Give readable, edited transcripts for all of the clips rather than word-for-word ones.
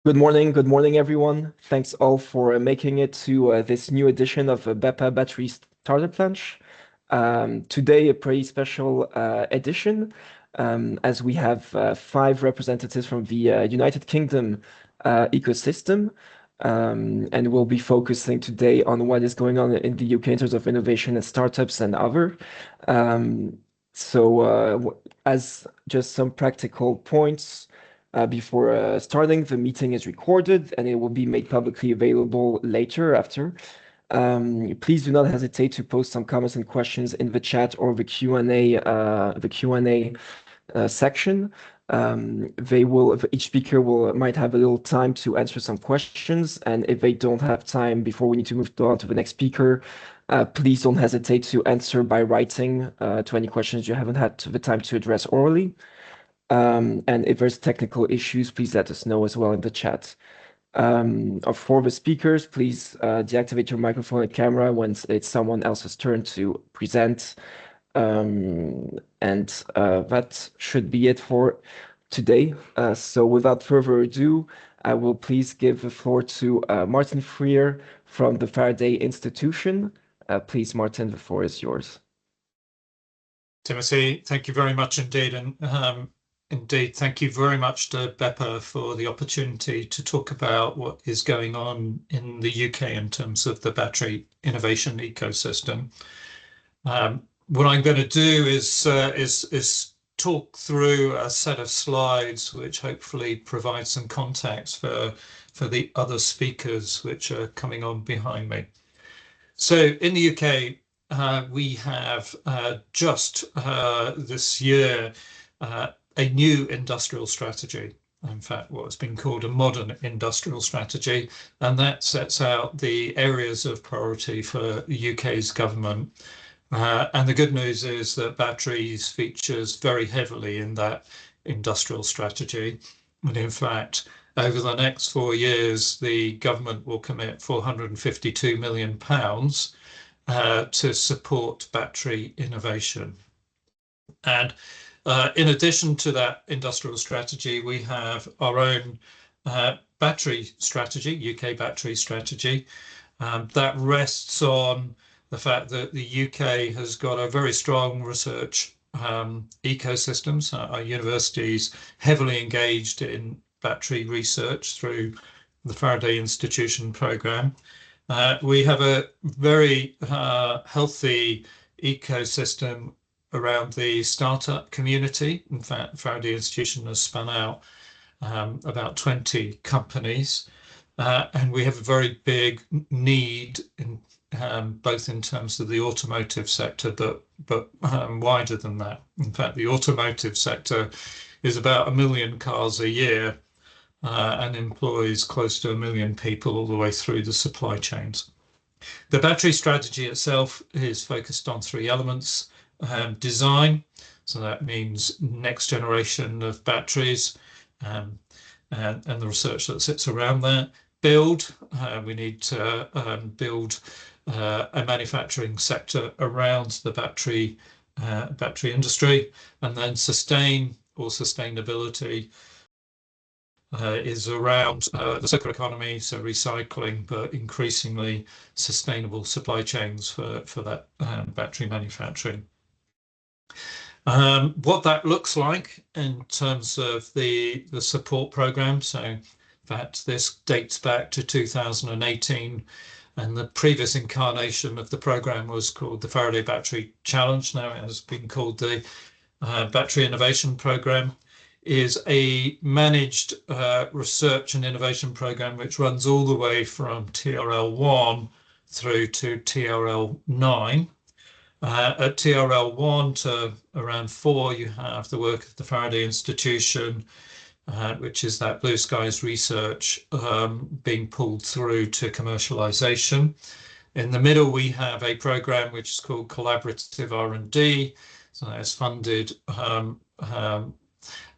Good morning, everyone. Thanks all for making it to this new edition of BEPA Battery Startup Lunch. Today, a pretty special edition, as we have five representatives from the United Kingdom ecosystem, and we'll be focusing today on what is going on in the UK in terms of innovation and startups and other. As just some practical points. Before starting, the meeting is recorded and it will be made publicly available later after. Please do not hesitate to post some comments and questions in the chat or the Q&A section. Each speaker might have a little time to answer some questions, and if they don't have time before we need to move on to the next speaker, please don't hesitate to answer by writing to any questions you haven't had the time to address orally. And if there's technical issues, please let us know as well in the chat. For the speakers, please deactivate your microphone and camera when it's someone else's turn to present. That should be it for today. So without further ado, I will please give the floor to Martin Freer from the Faraday Institution. Please, Martin, the floor is yours. Timothy, thank you very much indeed. And indeed, thank you very much to BEPA for the opportunity to talk about what is going on in the UK in terms of the battery innovation ecosystem. What I'm going to do is talk through a set of slides which hopefully provide some context for the other speakers which are coming on behind me. So in the UK, we have just this year a new industrial strategy. In fact, what's been called a modern industrial strategy, and that sets out the areas of priority for the UK's government. And the good news is that batteries features very heavily in that industrial strategy. And in fact, over the next 4 years, the government will commit £452 million to support battery innovation. And in addition to that industrial strategy, we have our own battery strategy, UK battery strategy, that rests on the fact that the UK has got a very strong research ecosystem. So our universities heavily engaged in battery research through the Faraday Institution programme. We have a very healthy ecosystem around the startup community. In fact, Faraday Institution has spun out about 20 companies, and we have a very big need in both in terms of the automotive sector, but wider than that. In fact, the automotive sector is about 1 million cars a year and employs close to 1 million people all the way through the supply chains. The battery strategy itself is focused on 3 elements. Design, so that means next generation of batteries and the research that sits around that. Build, we need to build a manufacturing sector around the battery industry. And then sustain, or sustainability, is around the circular economy, so recycling, but increasingly sustainable supply chains for that battery manufacturing. What that looks like in terms of the support program. So in fact, this dates back to 2018, and the previous incarnation of the program was called the Faraday Battery Challenge. Now it has been called the Battery Innovation Program. Is a managed research and innovation program which runs all the way from TRL1 through to TRL9. At TRL1 to around 4, you have the work of the Faraday Institution, which is that Blue Skies research being pulled through to commercialization. In the middle, we have a program which is called Collaborative R&D. So that's funded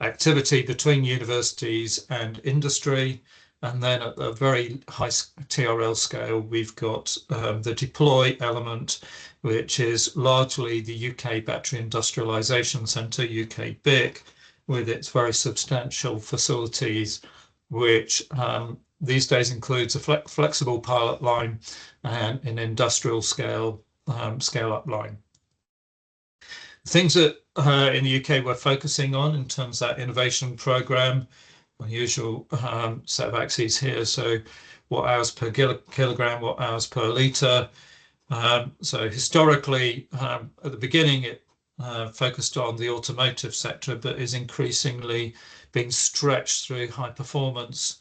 activity between universities and industry. And then at a very high TRL scale, we've got the deploy element, which is largely the UK Battery Industrialisation Centre, UK BIC, with its very substantial facilities which these days includes a flexible pilot line and an industrial scale-up line. Things that in the UK we're focusing on in terms of that innovation program, unusual set of axes here. So watt hours per kilogram, watt hours per litre. So historically, at the beginning, it focused on the automotive sector, but is increasingly being stretched through high performance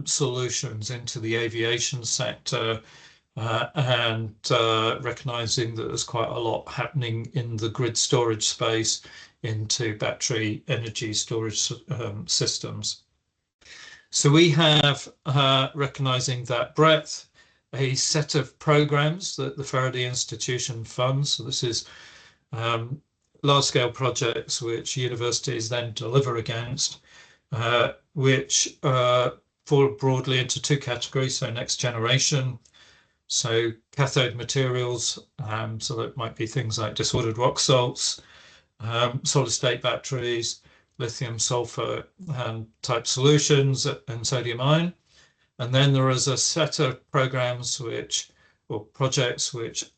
solutions into the aviation sector, and recognizing that there's quite a lot happening in the grid storage space into battery energy storage systems. So we have, recognizing that breadth, a set of programs that the Faraday Institution funds. So this is large-scale projects which universities then deliver against, which fall broadly into two categories. So next generation, so cathode materials, so that might be things like disordered rock salts, solid-state batteries, lithium sulfur type solutions, and sodium ion. And then there is a set of programs or projects which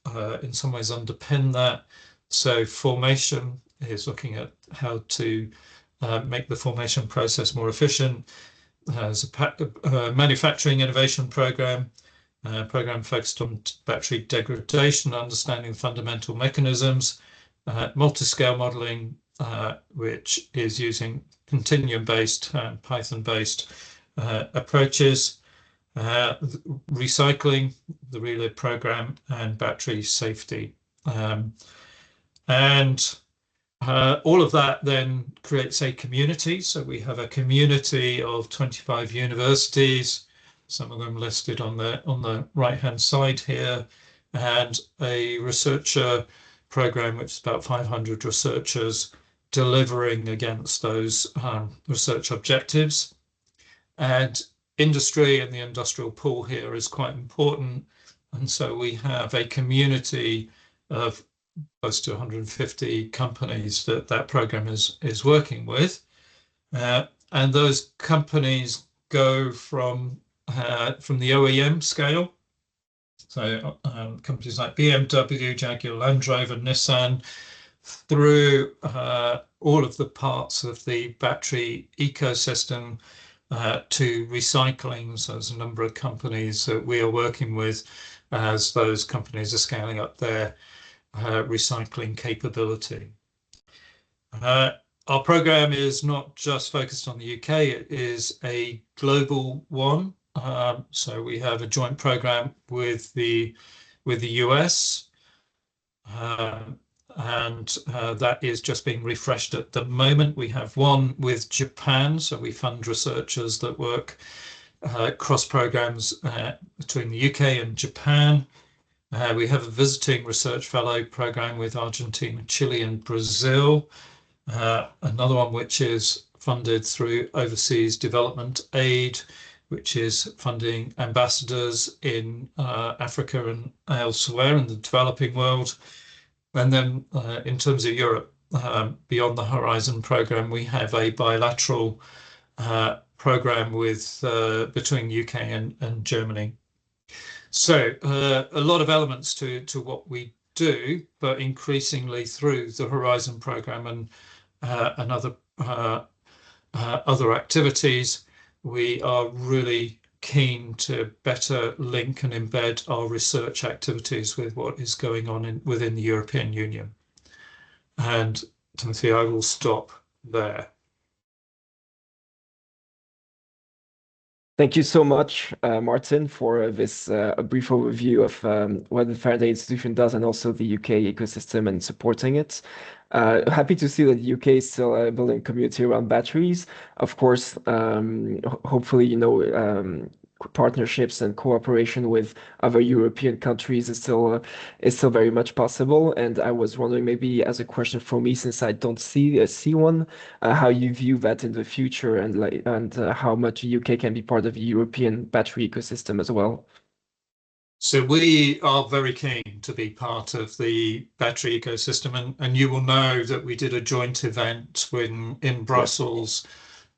in some ways underpin that. So formation is looking at how to make the formation process more efficient. There's a manufacturing innovation program focused on battery degradation, understanding fundamental mechanisms, multi-scale modeling, which is using continuum-based, Python-based approaches, recycling, the RELIVE program, and battery safety. And all of that then creates a community. So we have a community of 25 universities, some of them listed on the right-hand side here, and a researcher program, which is about 500 researchers delivering against those research objectives. And industry and the industrial pool here is quite important. And so we have a community of close to 150 companies that program is working with. And those companies go from the OEM scale. So companies like BMW, Jaguar Land Rover, Nissan, through all of the parts of the battery ecosystem to recycling. So there's a number of companies that we are working with as those companies are scaling up their recycling capability. Our program is not just focused on the UK, it is a global one. So we have a joint program with the US, and that is just being refreshed at the moment. We have one with Japan, so we fund researchers that work cross programs between the UK and Japan. We have a visiting research fellow program with Argentina, Chile, and Brazil. Another one which is funded through overseas development aid, which is funding ambassadors in Africa and elsewhere in the developing world. And then in terms of Europe, beyond the Horizon program, we have a bilateral program with between UK and Germany. So a lot of elements to what we do, but increasingly through the Horizon program and other activities, we are really keen to better link and embed our research activities with what is going on within the European Union. And Timothy, I will stop there. Thank you so much, Martin, for this brief overview of what the Faraday Institution does and also the UK ecosystem and supporting it. Happy to see that the UK is still building a community around batteries. Of course, hopefully, partnerships and cooperation with other European countries is still very much possible. And I was wondering, maybe as a question for me, since I don't see one, how you view that in the future, and how much the UK can be part of the European battery ecosystem as well. So we are very keen to be part of the battery ecosystem, and you will know that we did a joint event in Brussels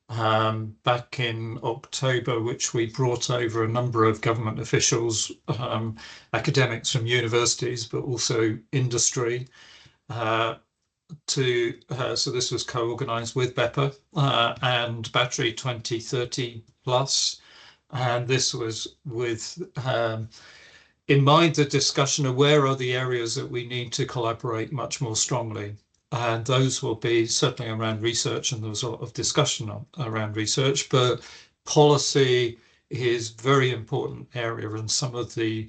back in October, which we brought over a number of government officials, academics from universities, but also industry. So this was co-organized with BEPA and Battery 2030 Plus, and this was with in mind the discussion of where are the areas that we need to collaborate much more strongly. And those will be certainly around research, and there's a lot of discussion around research, but policy is a very important area, and some of the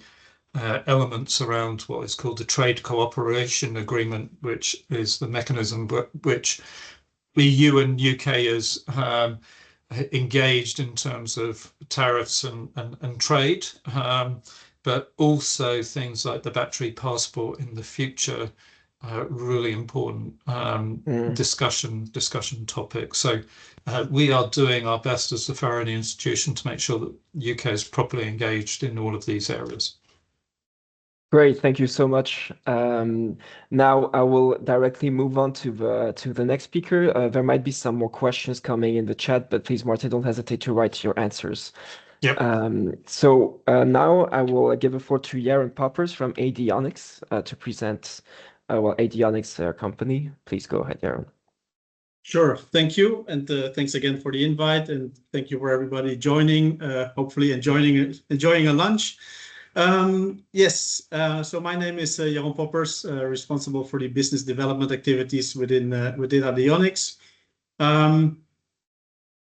elements around what is called the Trade Cooperation Agreement, which is the mechanism which EU and UK is engaged in terms of tariffs and trade, but also things like the battery passport in the future. Really important discussion topic. So we are doing our best as the Faraday Institution to make sure that the UK is properly engaged in all of these areas. Great, thank you so much. Now I will directly move on to the next speaker. There might be some more questions coming in the chat, but please, Martin, don't hesitate to write your answers. Yep. So now I will give the floor to Jeroen Poppers from Avionics to present Avionics company. Please go ahead, Jeroen. Sure, thank you, and thanks again for the invite, and thank you for everybody joining. Hopefully enjoying a lunch. Yes, so my name is Jeroen Poppers, responsible for the business development activities within Avionics.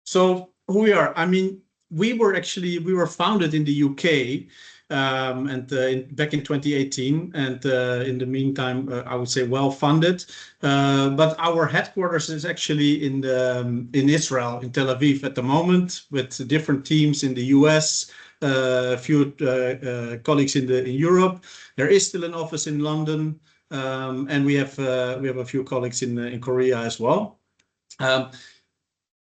So who we are? I mean, we were founded in the UK. Back in 2018, and in the meantime, I would say well funded. But our headquarters is actually in Israel, in Tel Aviv at the moment, with different teams in the US, a few colleagues in Europe. There is still an office in London, and we have a few colleagues in Korea as well.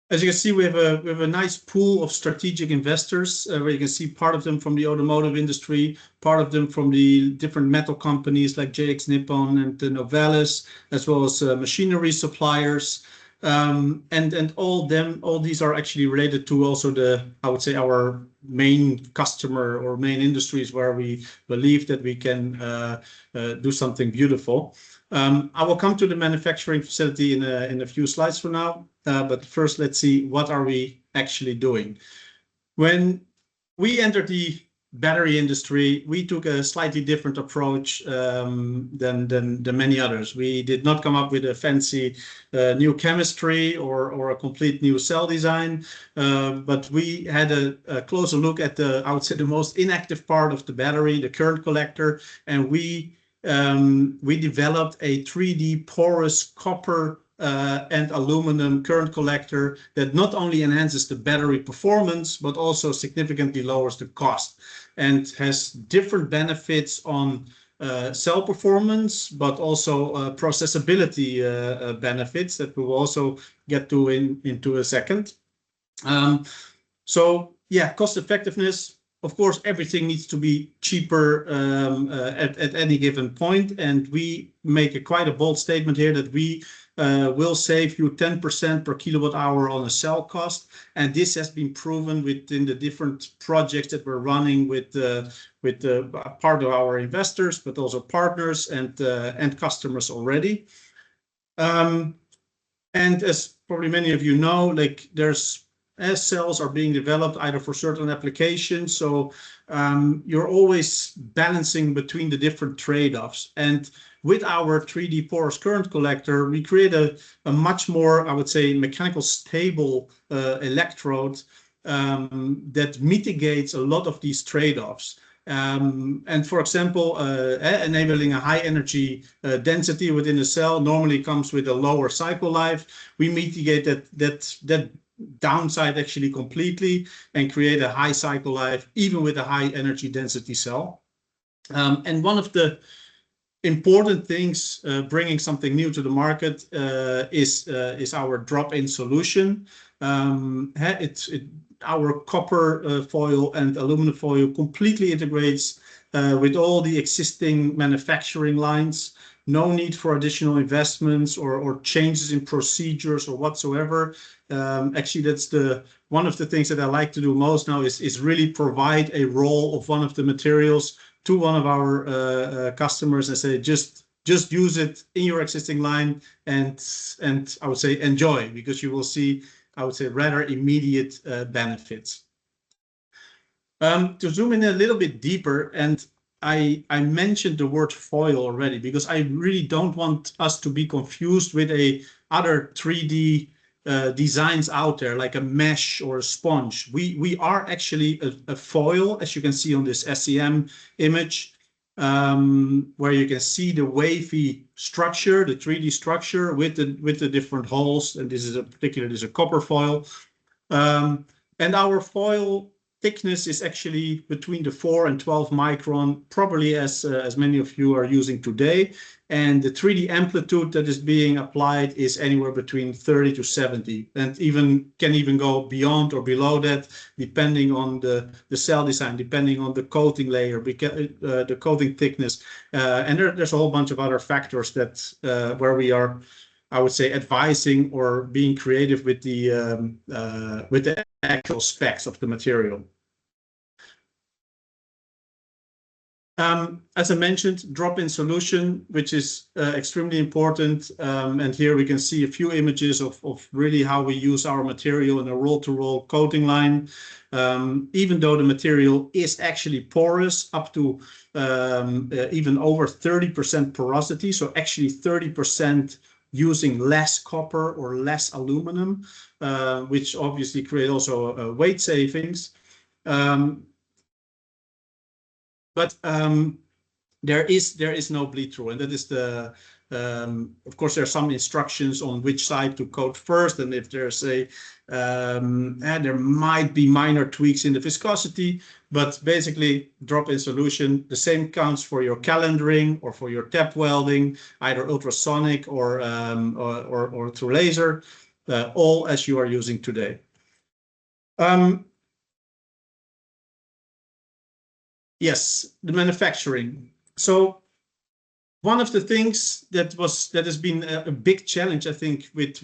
As you can see, we have a nice pool of strategic investors, where you can see part of them from the automotive industry, part of them from the different metal companies like JX Nippon and Novelis, as well as machinery suppliers. And all these are actually related to also I would say, our main customer or main industries where we believe that we can do something beautiful. I will come to the manufacturing facility in a few slides from now, but first let's see what are we actually doing. When we entered the battery industry, we took a slightly different approach than many others. We did not come up with a fancy new chemistry or a complete new cell design, but we had a closer look at I would say, the most inactive part of the battery, the current collector, and we developed a 3D porous copper and aluminum current collector that not only enhances the battery performance, but also significantly lowers the cost and has different benefits on cell performance, but also processability benefits that we will also get to into a second. So yeah, cost effectiveness. Of course, everything needs to be cheaper at any given point, and we make quite a bold statement here that we will save you 10% per kilowatt hour on a cell cost, and this has been proven within the different projects that we're running with part of our investors, but also partners and customers already. And as probably many of you know, like as cells are being developed either for certain applications, so you're always balancing between the different trade-offs. And with our 3D porous current collector, we create a much more, I would say, mechanical stable electrode that mitigates a lot of these trade-offs. And for example, enabling a high energy density within a cell normally comes with a lower cycle life. We mitigate that downside actually completely and create a high cycle life even with a high energy density cell. And one of the important things bringing something new to the market is our drop-in solution. Our copper foil and aluminum foil completely integrates with all the existing manufacturing lines. no need for additional investments or changes in procedures or whatsoever. Actually, that's one of the things that I like to do most now is really provide a roll of one of the materials to one of our customers and say, just use it in your existing line and I would say enjoy, because you will see, I would say, rather immediate benefits. To zoom in a little bit deeper, and I mentioned the word foil already, because I really don't want us to be confused with other 3D designs out there, like a mesh or a sponge. We are actually a foil, as you can see on this SEM image, where you can see the wavy structure, the 3D structure with the different holes. And this is a copper foil. And our foil thickness is actually between the 4 and 12 micron, probably as many of you are using today. And the 3D amplitude that is being applied is anywhere between 30 to 70, and can even go beyond or below that, depending on the cell design, depending on the coating layer, the coating thickness. And there's a whole bunch of other factors that where we are, I would say, advising or being creative with the actual specs of the material. As I mentioned, drop-in solution, which is extremely important. And here we can see a few images of really how we use our material in a roll-to-roll coating line. Even though the material is actually porous, up to even over 30% porosity, so actually 30% using less copper or less aluminum, which obviously create also weight savings. But there is no bleed through, and that is of course, there are some instructions on which side to coat first, and if there's there might be minor tweaks in the viscosity, but basically drop-in solution. The same counts for your calendering or for your tap welding, either ultrasonic or through laser, all as you are using today. Yes, the manufacturing. So one of the things that has been a big challenge, I think, with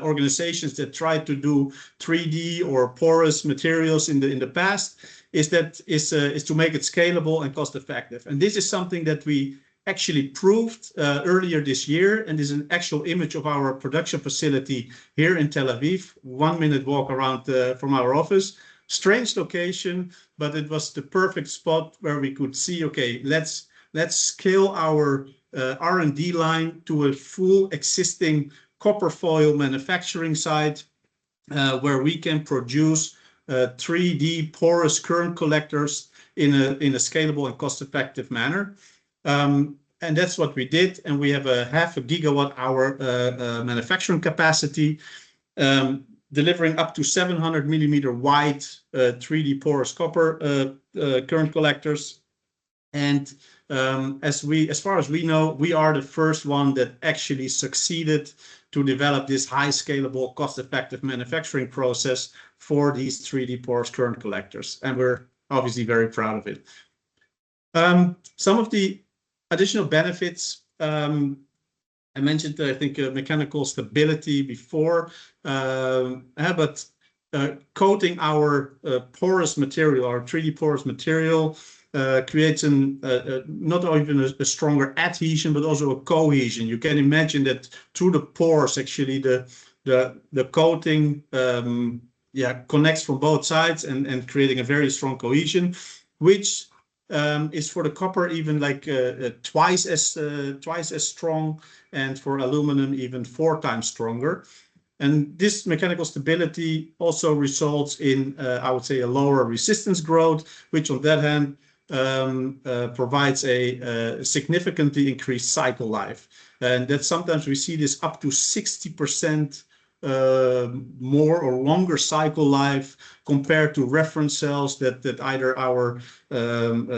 organizations that try to do 3D or porous materials in the past is to make it scalable and cost effective. And this is something that we actually proved earlier this year, and is an actual image of our production facility here in Tel Aviv, 1 minute walk around from our office. Strange location, but it was the perfect spot where we could see, okay, let's scale our R&D line to a full existing copper foil manufacturing site, where we can produce 3D porous current collectors in a scalable and cost-effective manner. And that's what we did, and we have a 0.5 gigawatt-hour manufacturing capacity, delivering up to 700 millimeter wide 3D porous copper current collectors. And as far as we know, we are the first one that actually succeeded to develop this high scalable, cost-effective manufacturing process for these 3D porous current collectors. And we're obviously very proud of it. Some of the additional benefits, I mentioned, I think, mechanical stability before, but coating our porous material, our 3D porous material, creates not even a stronger adhesion, but also a cohesion. You can imagine that through the pores, actually, the coating connects from both sides and creating a very strong cohesion, which is for the copper even like twice as strong, and for aluminum even 4 times stronger. And this mechanical stability also results in, I would say, a lower resistance growth, which on that hand provides a significantly increased cycle life. And that sometimes we see this up to 60% more or longer cycle life compared to reference cells that either our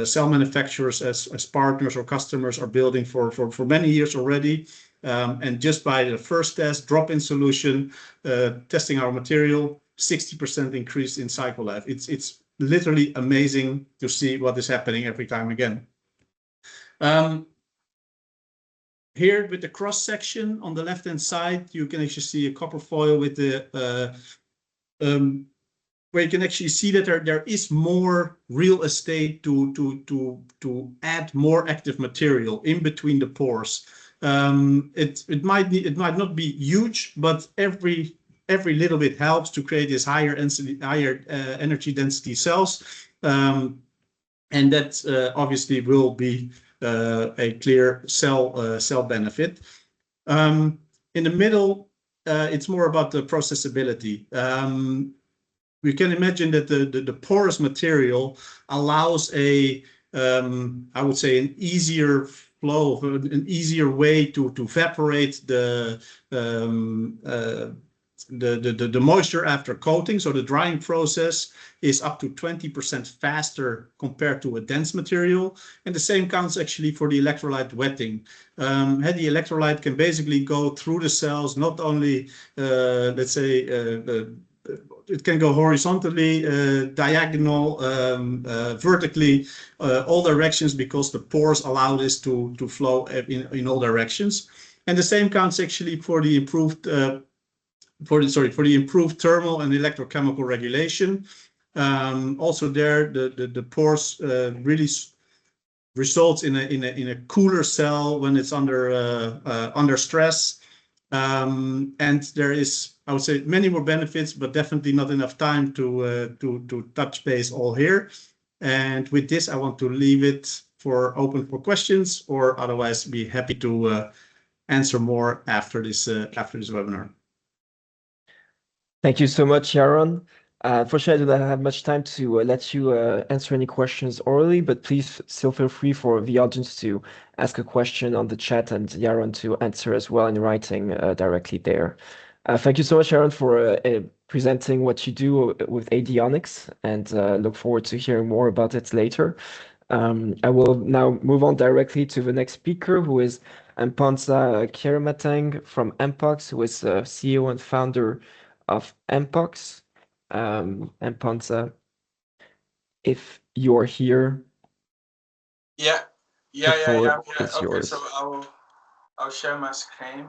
cell manufacturers as partners or customers are building for many years already. And just by the first test, drop-in solution, testing our material, 60% increase in cycle life. It's literally amazing to see what is happening every time again. here with the cross section on the left hand side, you can actually see a copper foil with the where you can actually see that there is more real estate to add more active material in between the pores. It might not be huge, but every little bit helps to create these higher energy density cells, and that obviously will be a clear cell benefit. In the middle, it's more about the processability. We can imagine that the porous material allows I would say, an easier flow, an easier way to evaporate the moisture after coating. So the drying process is up to 20% faster compared to a dense material. And the same counts actually for the electrolyte wetting. The electrolyte can basically go through the cells, not only, let's say, it can go horizontally, diagonal, vertically, all directions, because the pores allow this to flow in all directions. And the same counts actually for the improved for the improved thermal and electrochemical regulation. Also there, the pores really results in a cooler cell when it's under stress. And there is, I would say, many more benefits, but definitely not enough time to touch base all here. And with this, I want to leave it open for questions, or otherwise be happy to answer more after this webinar. Thank you so much, Yaron. Unfortunately, I do not have much time to let you answer any questions orally, but please still feel free for the audience to ask a question on the chat and Yaron to answer as well in writing directly there. Thank you so much, Yaron, for presenting what you do with Adionics, and look forward to hearing more about it later. I will now move on directly to the next speaker, who is Mponsa Kyerematen from Mpox, who is CEO and founder of Mpox. Mponsa, if you're here. Yeah. It's okay, yours. so I'll share my screen.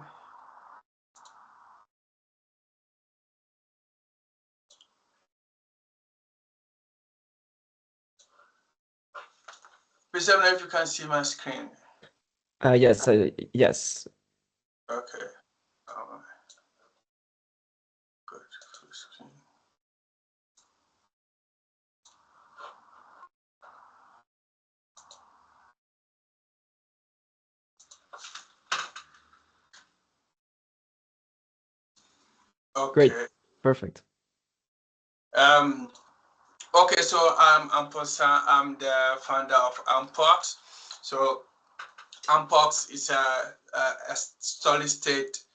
Please let me know if you can see my screen. Yes, yes. Okay. Good. Screen. Okay. Great. Perfect. Okay, so I'm Mponsa. I'm the founder of Mpox. So Mpox is a solid state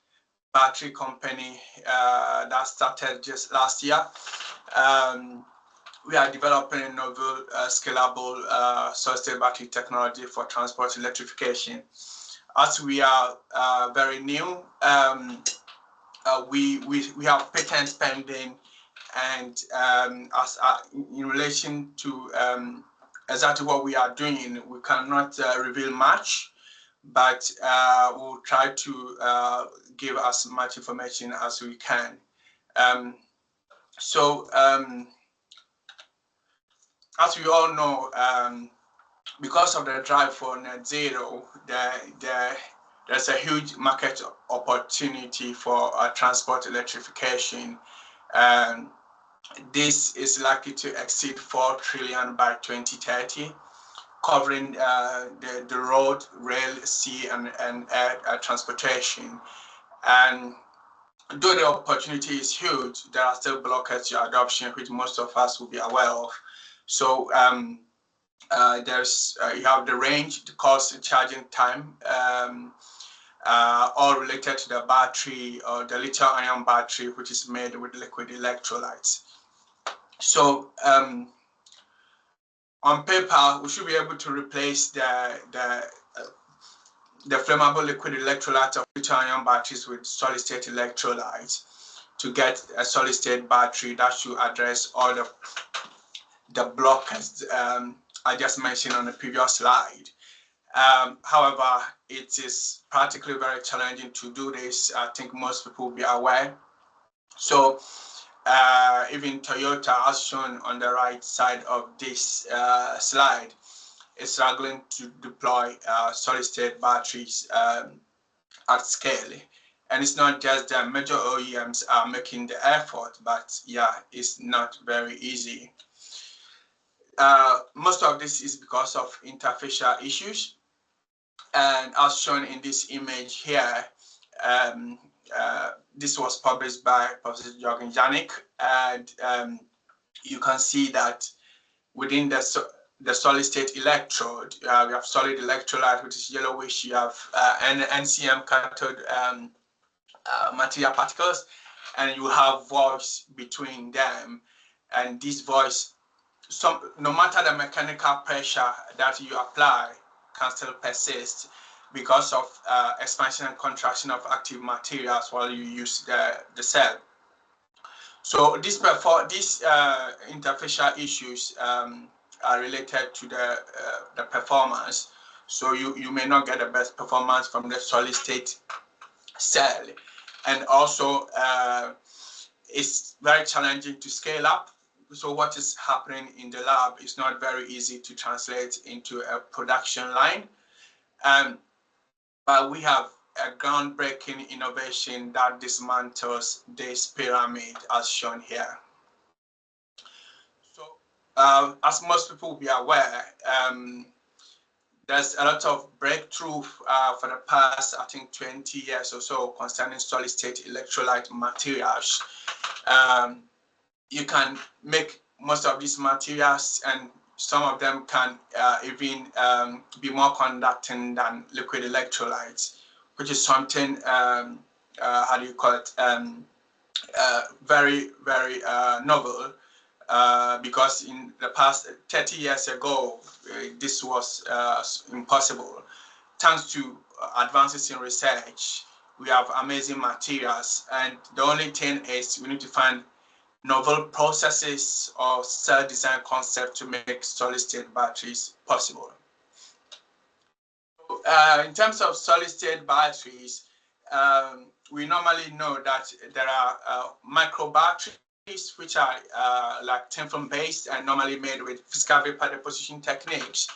battery company that started just last year. We are developing a novel scalable solid state battery technology for transport electrification. As we are very new, we have patents pending, and in relation to exactly what we are doing, we cannot reveal much, but we'll try to give as much information as we can. As we all know, because of the drive for net zero, there's a huge market opportunity for transport electrification. This is likely to exceed 4 trillion by 2030, covering the road, rail, sea, and air transportation. And though the opportunity is huge, there are still blockers to adoption, which most of us will be aware of. So you have the range, the cost, the charging time, all related to the battery, or the lithium-ion battery, which is made with liquid electrolytes. So on paper, we should be able to replace the flammable liquid electrolyte of lithium-ion batteries with solid-state electrolytes to get a solid-state battery that should address all the blockers I just mentioned on the previous slide. However, it is practically very challenging to do this. I think most people will be aware. So even Toyota, as shown on the right side of this slide, is struggling to deploy solid-state batteries at scale. And it's not just the major OEMs are making the effort, but yeah, it's not very easy. Most of this is because of interfacial issues. And as shown in this image here, this was published by Professor Jürgen Janik, and you can see that within the solid-state electrode, we have solid electrolyte, which is yellowish. You have NCM cathode material particles, and you have voids between them. And this voids, no matter the mechanical pressure that you apply, can still persist because of expansion and contraction of active materials while you use the cell. So these interfacial issues are related to the performance. So you may not get the best performance from the solid state cell. And also it's very challenging to scale up. So what is happening in the lab is not very easy to translate into a production line. But we have a groundbreaking innovation that dismantles this pyramid as shown here. So as most people will be aware, there's a lot of breakthrough for the past, I think, 20 years or so concerning solid-state electrolyte materials. You can make most of these materials, and some of them can even be more conducting than liquid electrolytes, which is something, how do you call it, very, very novel. Because in the past 30 years ago, this was impossible. Thanks to advances in research, we have amazing materials, and the only thing is we need to find novel processes or cell design concept to make solid-state batteries possible. In terms of solid-state batteries, we normally know that there are micro batteries, which are like thin film based and normally made with physical vapor deposition techniques.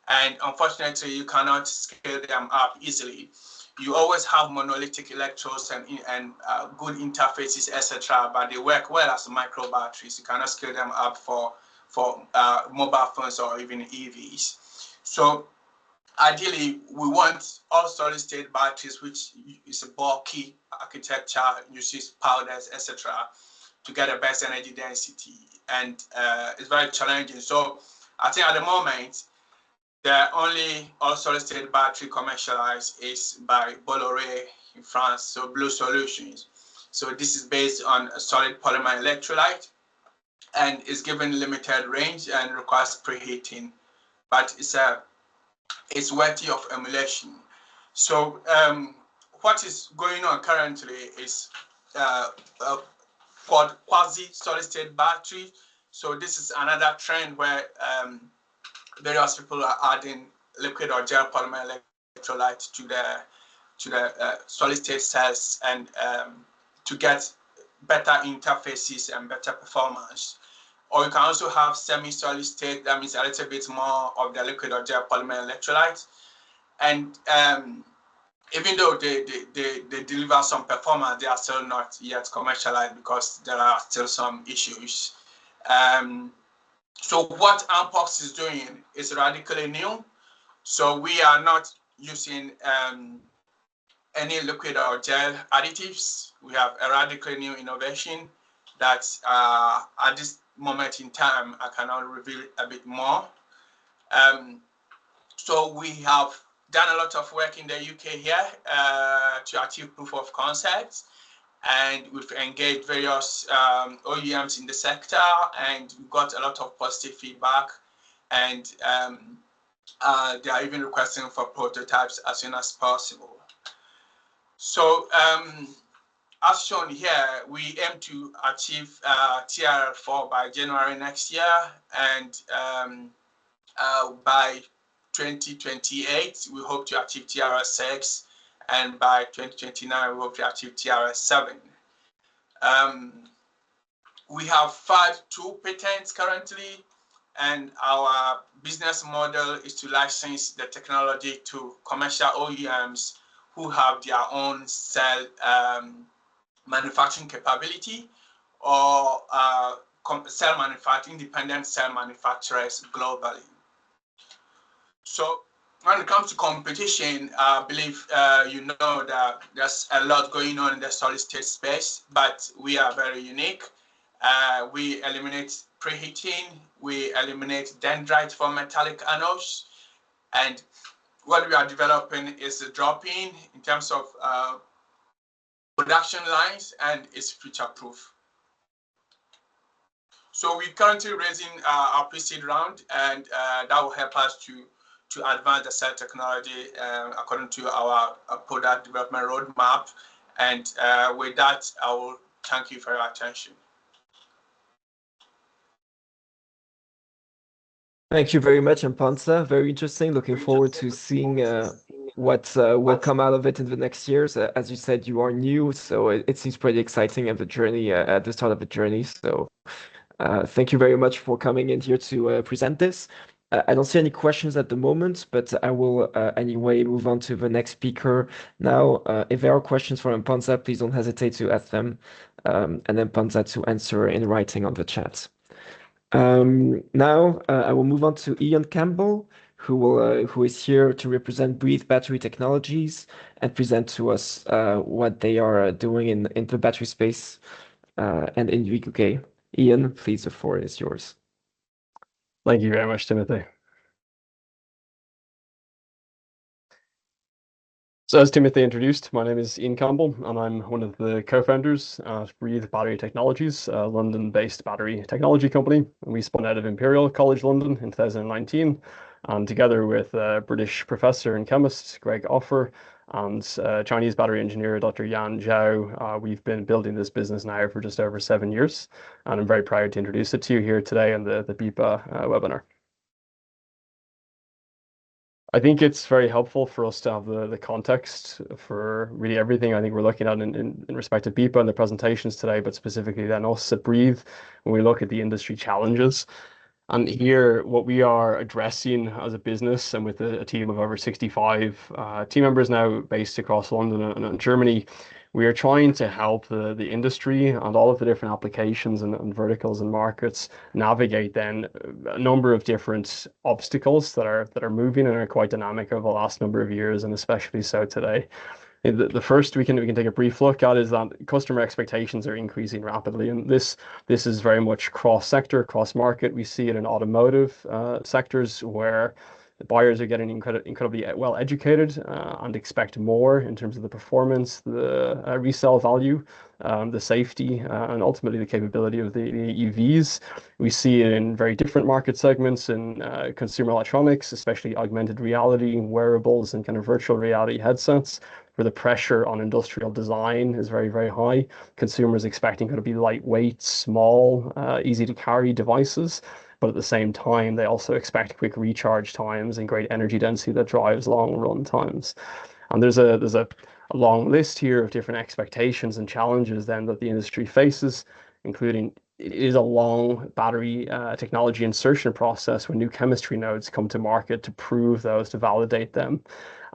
And unfortunately, you cannot scale them up easily. You always have monolithic electrodes and good interfaces, etc., but they work well as micro batteries. You cannot scale them up for mobile phones or even EVs. So ideally, we want all solid-state batteries, which is a bulky architecture, uses powders, etc., to get the best energy density, and it's very challenging. So I think at the moment, the only all solid-state battery commercialized is by Bolloré in France, so Blue Solutions. So this is based on a solid polymer electrolyte, and is given limited range and requires preheating, but it's worthy of emulation. So what is going on currently is called quasi-solid-state battery. So this is another trend where various people are adding liquid or gel polymer electrolyte to the solid-state cells, and to get better interfaces and better performance. Or you can also have semi-solid state, that means a little bit more of the liquid or gel polymer electrolyte. And even though they deliver some performance, they are still not yet commercialized because there are still some issues. So what Ampox is doing is radically new. So we are not using any liquid or gel additives. We have a radically new innovation that at this moment in time, I cannot reveal a bit more. So we have done a lot of work in the UK here to achieve proof of concept. And we've engaged various OEMs in the sector, and we got a lot of positive feedback. And they are even requesting for prototypes as soon as possible. So as shown here, we aim to achieve TRL4 by January next year, and by 2028, we hope to achieve TRL6, and by 2029, we hope to achieve TRL7. We have filed 2 patents currently, and our business model is to license the technology to commercial OEMs who have their own cell manufacturing capability, or independent cell manufacturers globally. So when it comes to competition, I believe you know that there's a lot going on in the solid state space, but we are very unique. We eliminate preheating, we eliminate dendrite for metallic anodes, and what we are developing is a drop-in in terms of production lines, and it's future-proof. So we're currently raising our pre-seed round, and that will help us to advance the cell technology according to our product development roadmap. And with that, I will thank you for your attention. Thank you very much, Mpanza. Very interesting. Looking forward to seeing what will come out of it in the next years. As you said, you are new, so it seems pretty exciting at the journey, at the start of the journey. So thank you very much for coming in here to present this. I don't see any questions at the moment, but I will anyway move on to the next speaker now. If there are questions for Mpanza, please don't hesitate to ask them, and Mpanza to answer in writing on the chat. Now I will move on to Ian Campbell, who is here to represent Breathe Battery Technologies and present to us what they are doing in the battery space and in the UK. Ian, please, the floor is yours. Thank you very much, Timothy. So as Timothy introduced, my name is Ian Campbell, and I'm one of the co-founders at Breathe Battery Technologies, a London-based battery technology company. And we spun out of Imperial College London in 2019, and together with a British professor and chemist, Greg Offer, and Chinese battery engineer, Dr. Yan Zhao, we've been building this business now for just over 7 years. And I'm very proud to introduce it to you here today on the BEPA webinar. I think it's very helpful for us to have the context for really everything I think we're looking at in respect to BEPA and the presentations today, but specifically then us at Breathe, when we look at the industry challenges. And here, what we are addressing as a business, and with a team of over 65 team members now based across London and Germany, we are trying to help the industry and all of the different applications and verticals and markets navigate then a number of different obstacles that are moving and are quite dynamic over the last number of years, and especially so today. The first we can take a brief look at is that customer expectations are increasing rapidly, and this is very much cross-sector, cross-market. We see it in automotive sectors where the buyers are getting incredibly well educated and expect more in terms of the performance, the resale value, the safety, and ultimately the capability of the EVs. We see it in very different market segments in consumer electronics, especially augmented reality, wearables, and kind of virtual reality headsets, where the pressure on industrial design is very, very high. Consumers expecting it to be lightweight, small, easy to carry devices. But at the same time, they also expect quick recharge times and great energy density that drives long run times. And there's a long list here of different expectations and challenges then that the industry faces, including it is a long battery technology insertion process when new chemistry nodes come to market to prove those, to validate them.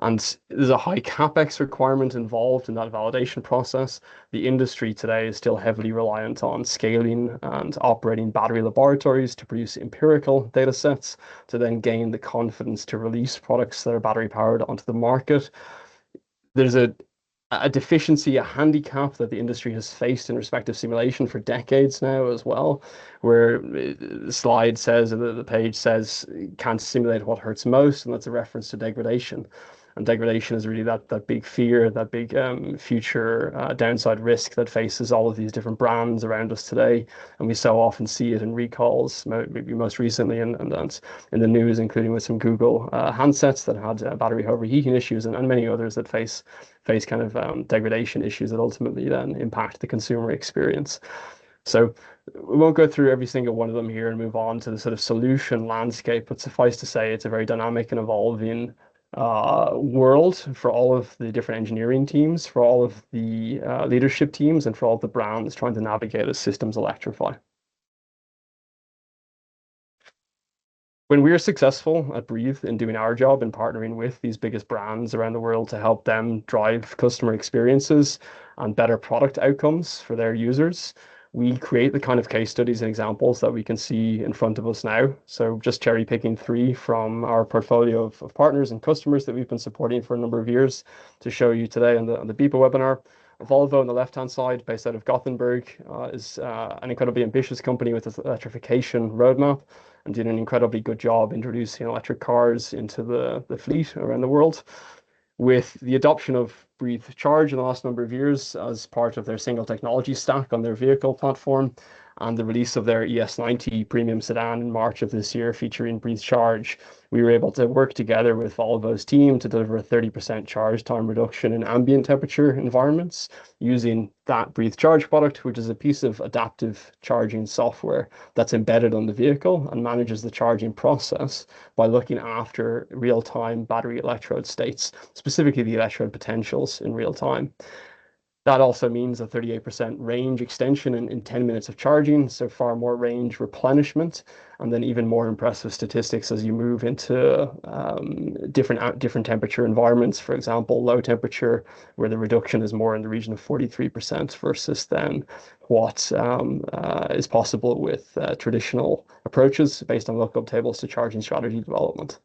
And there's a high CapEx requirement involved in that validation process. The industry today is still heavily reliant on scaling and operating battery laboratories to produce empirical data sets to then gain the confidence to release products that are battery powered onto the market. There's a deficiency, a handicap that the industry has faced in respect of simulation for decades now as well, where the slide says, the page says, can't simulate what hurts most, and that's a reference to degradation. And degradation is really that big fear, that big future downside risk that faces all of these different brands around us today. And we so often see it in recalls, maybe most recently and in the news, including with some Google handsets that had battery overheating issues and many others that face kind of degradation issues that ultimately then impact the consumer experience. So we won't go through every single one of them here and move on to the sort of solution landscape, but suffice to say it's a very dynamic and evolving world for all of the different engineering teams, for all of the leadership teams, and for all of the brands trying to navigate as systems electrify. When we are successful at Breathe in doing our job and partnering with these biggest brands around the world to help them drive customer experiences and better product outcomes for their users, we create the kind of case studies and examples that we can see in front of us now. So just cherry picking 3 from our portfolio of partners and customers that we've been supporting for a number of years to show you today on the BEPA webinar. Volvo on the left-hand side, based out of Gothenburg, is an incredibly ambitious company with its electrification roadmap and did an incredibly good job introducing electric cars into the fleet around the world. With the adoption of Breathe Charge in the last number of years as part of their single technology stack on their vehicle platform, and the release of their ES90 premium sedan in March of this year featuring Breathe Charge, we were able to work together with Volvo's team to deliver a 30% charge time reduction in ambient temperature environments using that Breathe Charge product, which is a piece of adaptive charging software that's embedded on the vehicle and manages the charging process by looking after real-time battery electrode states, specifically the electrode potentials in real time. That also means a 38% range extension in 10 minutes of charging, so far more range replenishment, and then even more impressive statistics as you move into different temperature environments. For example, low temperature, where the reduction is more in the region of 43% versus then what is possible with traditional approaches based on lookup tables to charging strategy development.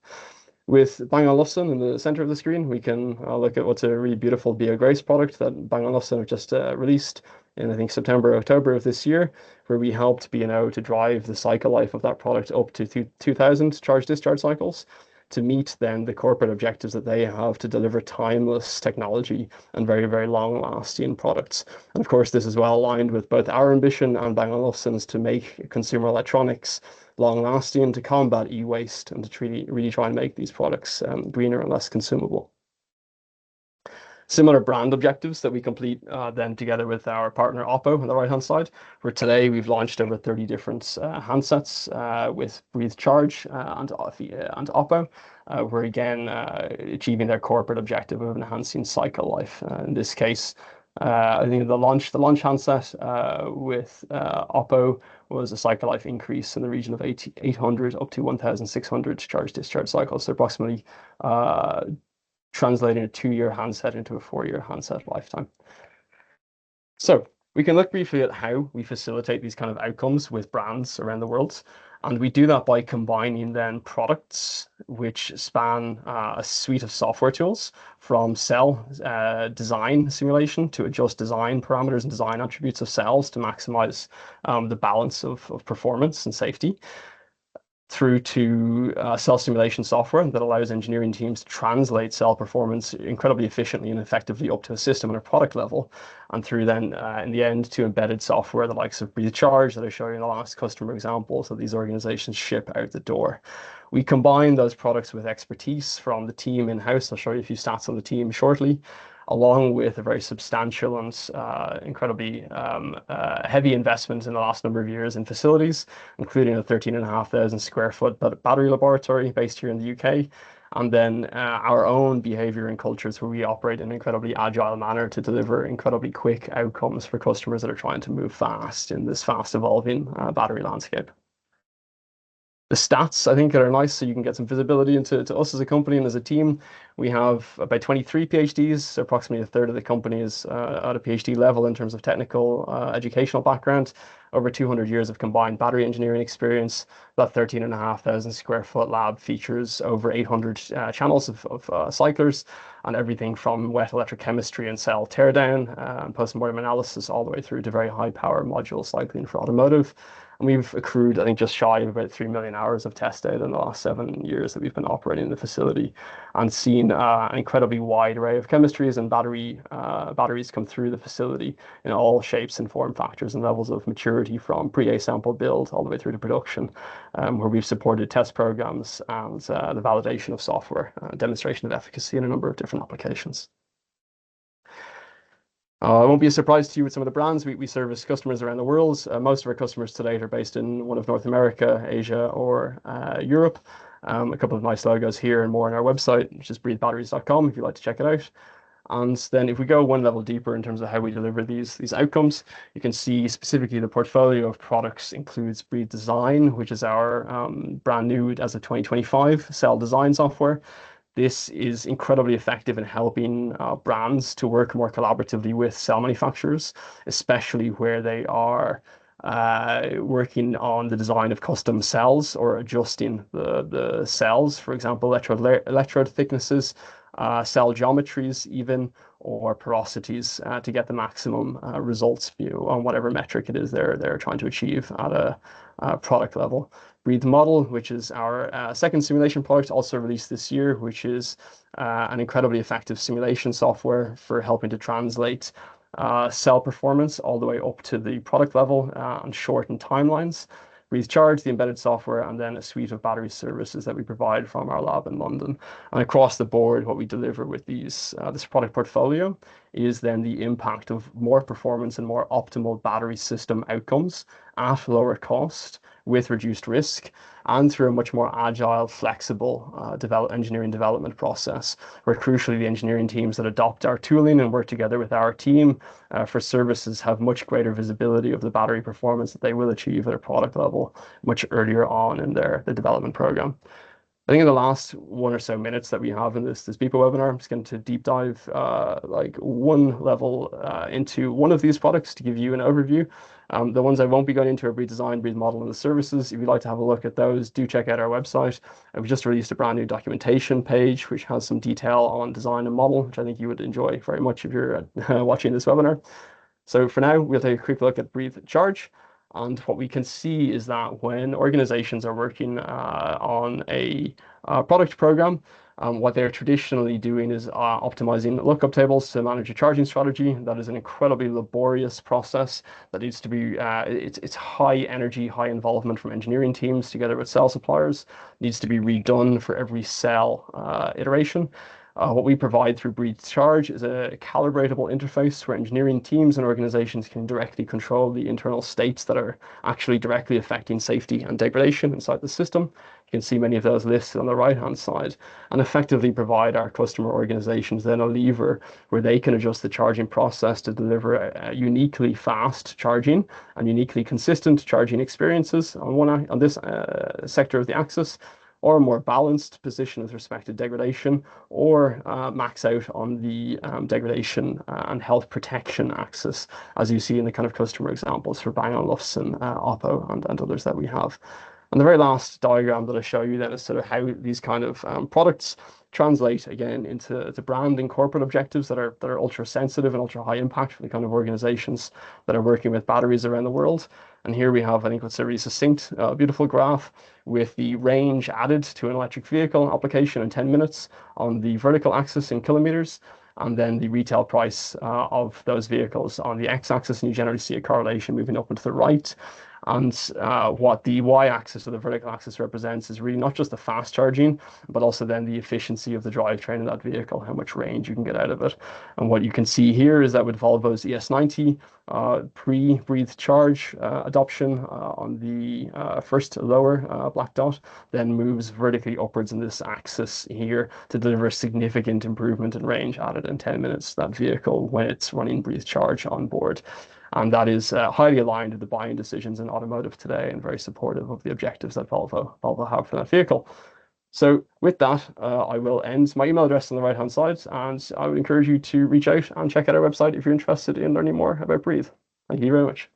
With Bang & Olufsen in the center of the screen, we can look at what's a really beautiful BioGrace product that Bang & Olufsen have just released in, I think, September, October of this year, where we helped B&O to drive the cycle life of that product up to 2,000 charge-discharge cycles to meet then the corporate objectives that they have to deliver timeless technology and very, very long-lasting products. And of course, this is well aligned with both our ambition and Bang & Olufsen's to make consumer electronics long-lasting, to combat e-waste, and to really try and make these products greener and less consumable. Similar brand objectives that we complete then together with our partner Oppo on the right-hand side, where today we've launched over 30 different handsets with Breathe Charge and Oppo, where again achieving their corporate objective of enhancing cycle life. In this case, I think the launch handset with Oppo was a cycle life increase in the region of 800 up to 1,600 charge-discharge cycles, so approximately translating a 2-year handset into a 4-year handset lifetime. So we can look briefly at how we facilitate these kind of outcomes with brands around the world. And we do that by combining then products which span a suite of software tools from cell design simulation to adjust design parameters and design attributes of cells to maximize the balance of performance and safety, through to cell simulation software that allows engineering teams to translate cell performance incredibly efficiently and effectively up to a system and a product level, and through then in the end to embedded software the likes of Breathe Charge that I showed you in the last customer examples that these organizations ship out the door. We combine those products with expertise from the team in-house. I'll show you a few stats on the team shortly, along with a very substantial and incredibly heavy investment in the last number of years in facilities, including a 13,500 square foot battery laboratory based here in the UK, and then our own behavior and cultures where we operate in an incredibly agile manner to deliver incredibly quick outcomes for customers that are trying to move fast in this fast evolving battery landscape. The stats, I think, are nice, so you can get some visibility into us as a company and as a team. We have about 23 PhDs, so approximately a third of the company is at a PhD level in terms of technical educational background, over 200 years of combined battery engineering experience. That 13,500 square foot lab features over 800 channels of cyclers, and everything from wet electrochemistry and cell teardown and postmortem analysis all the way through to very high power module cycling for automotive. And we've accrued, I think, just shy of about 3 million hours of test data in the last 7 years that we've been operating the facility, and seen an incredibly wide array of chemistries and batteries come through the facility in all shapes and form factors and levels of maturity, from pre-A sample build all the way through to production, where we've supported test programs and the validation of software, demonstration of efficacy in a number of different applications. It won't be a surprise to you with some of the brands. We service customers around the world. Most of our customers today are based in one of North America, Asia, or Europe. A couple of nice logos here and more on our website, which is breathebatteries.com if you'd like to check it out. And then if we go one level deeper in terms of how we deliver these outcomes, you can see specifically the portfolio of products includes Breathe Design, which is our brand new as of 2025 cell design software. This is incredibly effective in helping brands to work more collaboratively with cell manufacturers, especially where they are working on the design of custom cells or adjusting the cells, for example, electrode thicknesses, cell geometries even, or porosities to get the maximum results on whatever metric it is they're trying to achieve at a product level. Breathe Model, which is our second simulation product, also released this year, which is an incredibly effective simulation software for helping to translate cell performance all the way up to the product level and shorten timelines. Breathe Charge, the embedded software, and then a suite of battery services that we provide from our lab in London. And across the board, what we deliver with this product portfolio is then the impact of more performance and more optimal battery system outcomes at lower cost with reduced risk and through a much more agile, flexible engineering development process, where crucially the engineering teams that adopt our tooling and work together with our team for services have much greater visibility of the battery performance that they will achieve at a product level much earlier on in the development program. I think in the last 1 or so minutes that we have in this BEPO webinar, I'm just going to deep dive like one level into one of these products to give you an overview. The ones I won't be going into are Breathe Design, Breathe Model, and the services. If you'd like to have a look at those, do check out our website. We've just released a brand new documentation page, which has some detail on design and model, which I think you would enjoy very much if you're watching this webinar. So for now, we'll take a quick look at Breathe Charge. And what we can see is that when organizations are working on a product program, what they're traditionally doing is optimizing lookup tables to manage a charging strategy. That is an incredibly laborious process that needs to be, it's high energy, high involvement from engineering teams together with cell suppliers, needs to be redone for every cell iteration. What we provide through Breathe Charge is a calibratable interface where engineering teams and organizations can directly control the internal states that are actually directly affecting safety and degradation inside the system. You can see many of those listed on the right-hand side, and effectively provide our customer organizations then a lever where they can adjust the charging process to deliver a uniquely fast charging and uniquely consistent charging experiences on this sector of the axis, or a more balanced position with respect to degradation, or max out on the degradation and health protection axis, as you see in the kind of customer examples for Bang & Olufsen, Oppo, and others that we have. And the very last diagram that I show you then is sort of how these kind of products translate again into brand and corporate objectives that are ultra sensitive and ultra high impact for the kind of organizations that are working with batteries around the world. And here we have, I think, what's a really succinct, beautiful graph with the range added to an electric vehicle application in 10 minutes on the vertical axis in kilometers, and then the retail price of those vehicles on the x-axis, and you generally see a correlation moving up and to the right. And what the y-axis or the vertical axis represents is really not just the fast charging, but also then the efficiency of the drivetrain in that vehicle, how much range you can get out of it. And what you can see here is that with Volvo's ES90, pre-Breathe Charge adoption on the first lower black dot, then moves vertically upwards in this axis here to deliver a significant improvement in range added in 10 minutes to that vehicle when it's running Breathe Charge on board. And that is highly aligned with the buying decisions in automotive today and very supportive of the objectives that Volvo have for that vehicle. So with that, I will end. My email address on the right-hand side, and I would encourage you to reach out and check out our website if you're interested in learning more about Breathe. Thank you very much.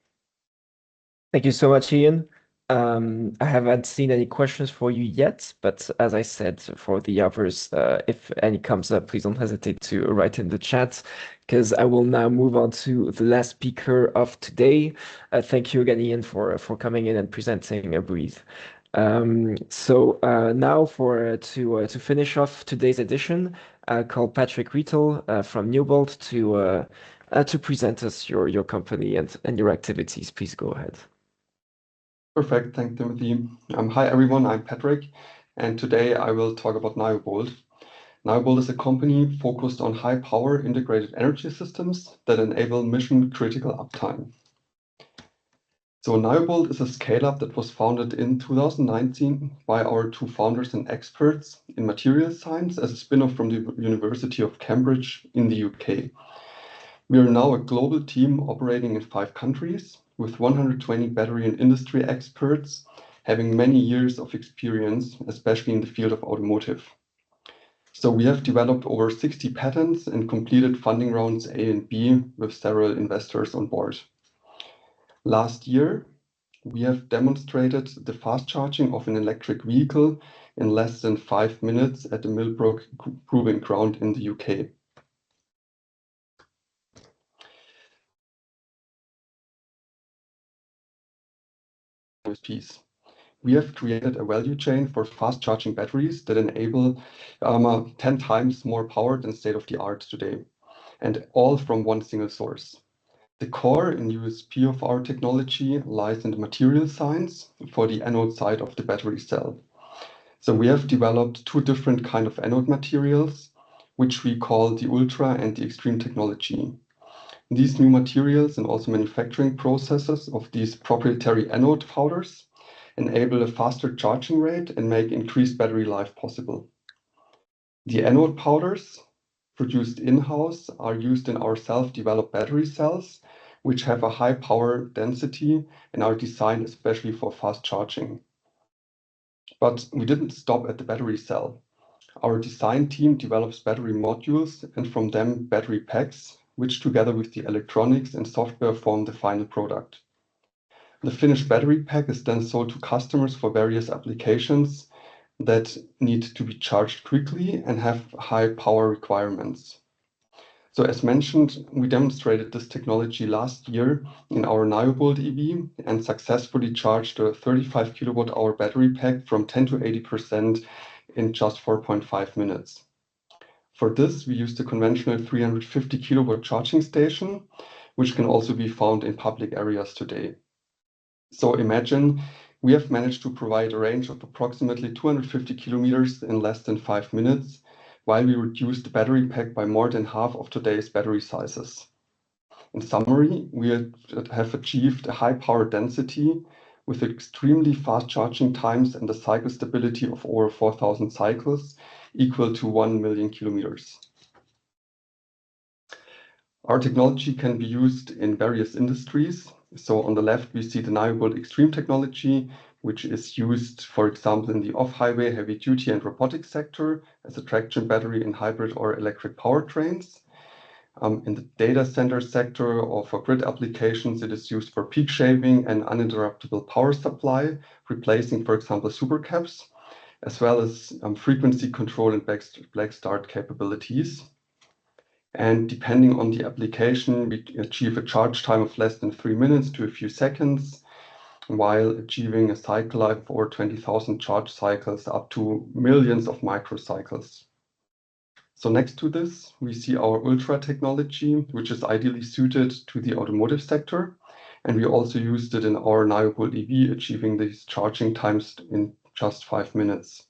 Thank you so much, Ian. I haven't seen any questions for you yet, but as I said, for the others, if any comes up, please don't hesitate to write in the chat, because I will now move on to the last speaker of today. Thank you again, Ian, for coming in and presenting Breathe. So now to finish off today's edition, I'll call Patrick Rietl from Newbold to present us your company and your activities. Please go ahead. Perfect. Thank Timothy. Hi, everyone. I'm Patrick, and today I will talk about Nyobold. Nyobolt is a company focused on high-power integrated energy systems that enable mission-critical uptime. So Nyobolt is a scale-up that was founded in 2019 by our two founders and experts in materials science as a spin-off from the University of Cambridge in the UK. We are now a global team operating in 5 countries with 120 battery and industry experts having many years of experience, especially in the field of automotive. So we have developed over 60 patents and completed funding rounds A and B with several investors on board. Last year, we have demonstrated the fast charging of an electric vehicle in less than 5 minutes at the Millbrook Proving Ground in the UK. We have created a value chain for fast charging batteries that enable 10 times more power than state-of-the-art today, and all from one single source. The core and USP of our technology lies in the material science for the anode side of the battery cell. So we have developed 2 different kinds of anode materials, which we call the Ultra and the Extreme technology. These new materials and also manufacturing processes of these proprietary anode powders enable a faster charging rate and make increased battery life possible. The anode powders produced in-house are used in our self-developed battery cells, which have a high power density and are designed especially for fast charging. But we didn't stop at the battery cell. Our design team develops battery modules and from them battery packs, which together with the electronics and software form the final product. The finished battery pack is then sold to customers for various applications that need to be charged quickly and have high power requirements. So as mentioned, we demonstrated this technology last year in our Nyobolt EV and successfully charged a 35 kWh battery pack from 10 to 80% in just 4.5 minutes. For this, we used a conventional 350 kilowatt charging station, which can also be found in public areas today. So imagine we have managed to provide a range of approximately 250 kilometers in less than 5 minutes, while we reduced the battery pack by more than half of today's battery sizes. In summary, we have achieved a high power density with extremely fast charging times and a cycle stability of over 4,000 cycles, equal to 1 million kilometers. Our technology can be used in various industries. So on the left, we see the Nyobolt Extreme technology, which is used, for example, in the off-highway, heavy-duty and robotics sector as a traction battery in hybrid or electric powertrains. In the data center sector or for grid applications, it is used for peak shaving and uninterruptible power supply, replacing, for example, supercaps, as well as frequency control and black start capabilities. And depending on the application, we achieve a charge time of less than 3 minutes to a few seconds, while achieving a cycle life of over 20,000 charge cycles up to millions of microcycles. So next to this, we see our Ultra technology, which is ideally suited to the automotive sector. And we also used it in our Nyobolt EV, achieving these charging times in just 5 minutes.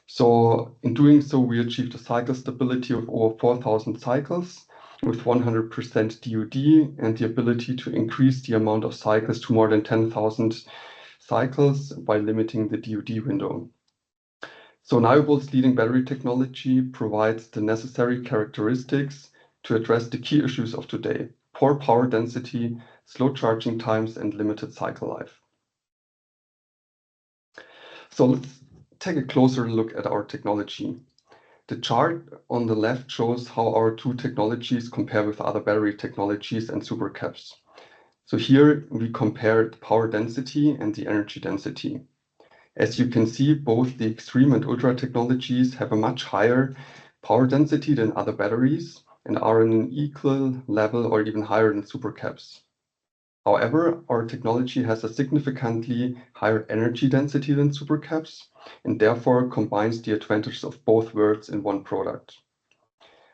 So in doing so, we achieved a cycle stability of over 4,000 cycles with 100% DoD and the ability to increase the amount of cycles to more than 10,000 cycles by limiting the DoD window. So Nyobolt's leading battery technology provides the necessary characteristics to address the key issues of today: poor power density, slow charging times, and limited cycle life. So let's take a closer look at our technology. The chart on the left shows how our 2 technologies compare with other battery technologies and supercaps. So here we compare the power density and the energy density. As you can see, both the Extreme and Ultra technologies have a much higher power density than other batteries and are in an equal level or even higher than supercaps. However, our technology has a significantly higher energy density than supercaps and therefore combines the advantages of both worlds in one product.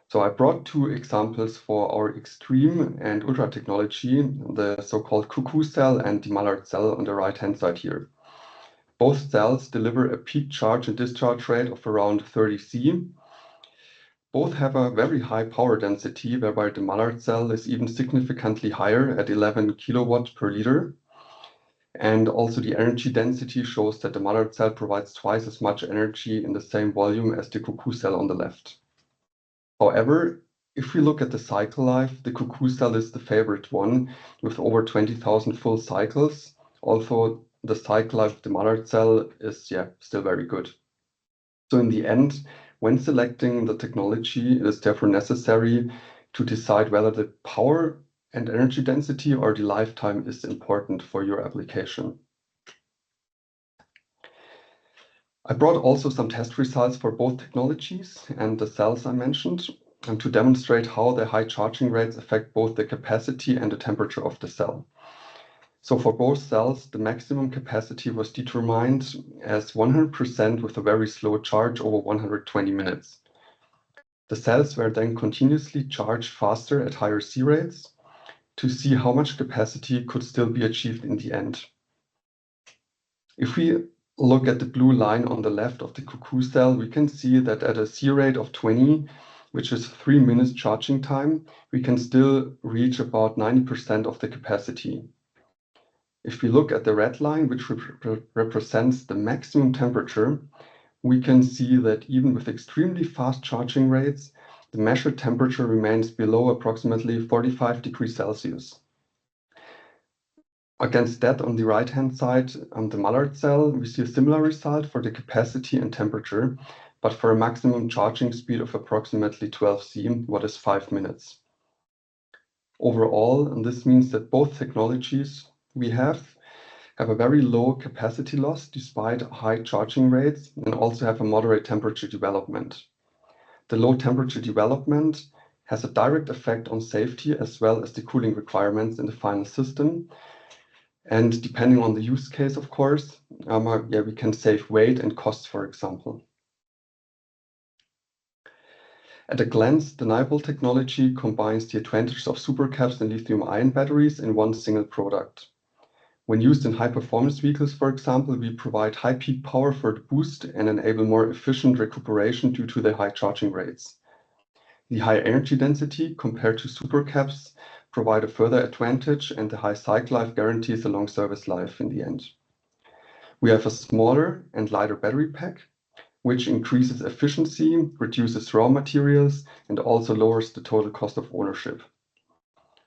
So I brought 2 examples for our Extreme and Ultra technology, the so-called Cuckoo cell and the Mallard cell on the right-hand side here. Both cells deliver a peak charge and discharge rate of around 30 C. Both have a very high power density, whereby the Mallard cell is even significantly higher at 11 kilowatt per liter. And also the energy density shows that the Mallard cell provides twice as much energy in the same volume as the Cuckoo cell on the left. However, if we look at the cycle life, the Cuckoo cell is the favorite one with over 20,000 full cycles. Although the cycle life of the Mallard cell is still very good. So in the end, when selecting the technology, it is therefore necessary to decide whether the power and energy density or the lifetime is important for your application. I brought also some test results for both technologies and the cells I mentioned, and to demonstrate how the high charging rates affect both the capacity and the temperature of the cell. So for both cells, the maximum capacity was determined as 100% with a very slow charge over 120 minutes. The cells were then continuously charged faster at higher C rates to see how much capacity could still be achieved in the end. If we look at the blue line on the left of the Cuckoo cell, we can see that at a C rate of 20, which is 3 minutes charging time, we can still reach about 90% of the capacity. If we look at the red line, which represents the maximum temperature, we can see that even with extremely fast charging rates, the measured temperature remains below approximately 45 degrees Celsius. Against that, on the right-hand side, on the Mallard cell, we see a similar result for the capacity and temperature, but for a maximum charging speed of approximately 12 C, what is 5 minutes. Overall, and this means that both technologies we have a very low capacity loss despite high charging rates and also have a moderate temperature development. The low temperature development has a direct effect on safety as well as the cooling requirements in the final system. And depending on the use case, of course, we can save weight and costs, for example. At a glance, the Nyobolt technology combines the advantages of supercaps and lithium-ion batteries in one single product. When used in high-performance vehicles, for example, we provide high peak power for the boost and enable more efficient recuperation due to the high charging rates. The high energy density compared to supercaps provide a further advantage, and the high cycle life guarantees a long service life in the end. We have a smaller and lighter battery pack, which increases efficiency, reduces raw materials, and also lowers the total cost of ownership.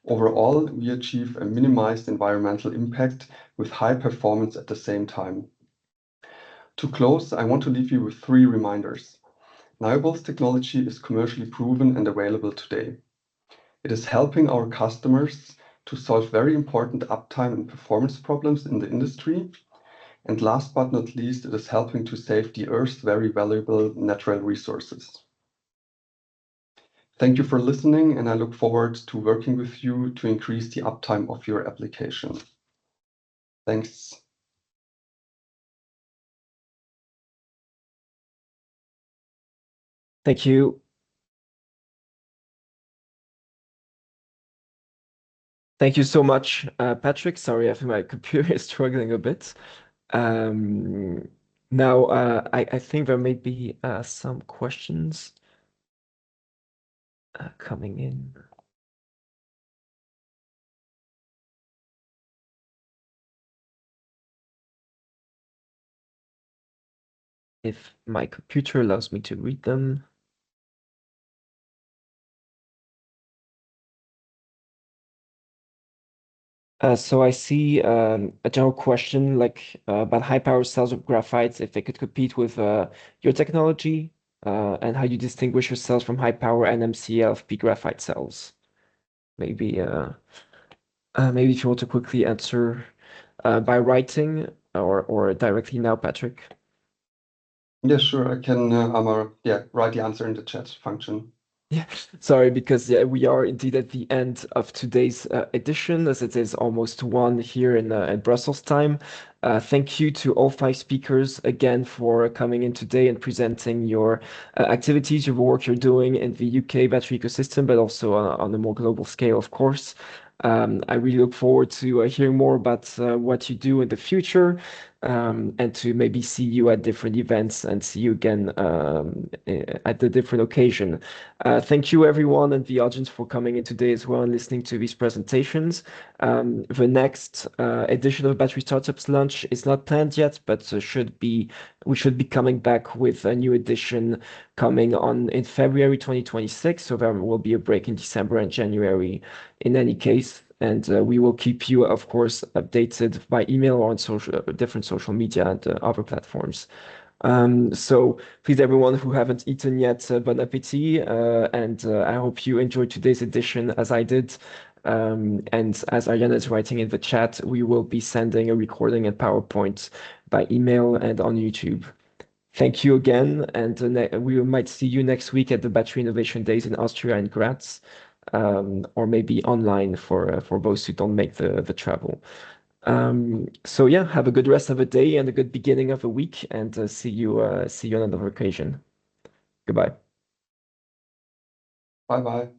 Overall, we achieve a minimized environmental impact with high performance at the same time. To close, I want to leave you with 3 reminders. Nyobolt's technology is commercially proven and available today. It is helping our customers to solve very important uptime and performance problems in the industry. And last but not least, it is helping to save the Earth's very valuable natural resources. Thank you for listening, and I look forward to working with you to increase the uptime of your application. Thanks. Thank you. Thank you so much, Patrick. Sorry, I think my computer is struggling a bit. Now, I think there may be some questions coming in. If my computer allows me to read them. So I see a general question about high power cells of graphites, if they could compete with your technology, and how you distinguish yourselves from high power NMC LFP graphite cells. Maybe if you want to quickly answer by writing or directly now, Patrick. Yeah, sure. I can write the answer in the chat function. Yeah, sorry, because we are indeed at the end of today's edition, as it is almost 1 here in Brussels time. Thank you to all 5 speakers again for coming in today and presenting your activities, your work you're doing in the UK battery ecosystem, but also on a more global scale, of course. I really look forward to hearing more about what you do in the future. and to maybe see you at different events and see you again at the different occasion. Thank you everyone and the audience for coming in today as well and listening to these presentations. The next edition of Battery Startups Lunch is not planned yet, but we should be coming back with a new edition coming on in February 2026. So there will be a break in December and January in any case. And we will keep you, of course, updated by email or on different social media and other platforms. So please, everyone who haven't eaten yet, bon appétit. And I hope you enjoyed today's edition as I did. And as Ariana is writing in the chat, we will be sending a recording and PowerPoint by email and on YouTube. Thank you again, and we might see you next week at the Battery Innovation Days in Austria and Graz, or maybe online for those who don't make the travel. So yeah, have a good rest of the day and a good beginning of the week, and see you on another occasion. Goodbye. Bye bye.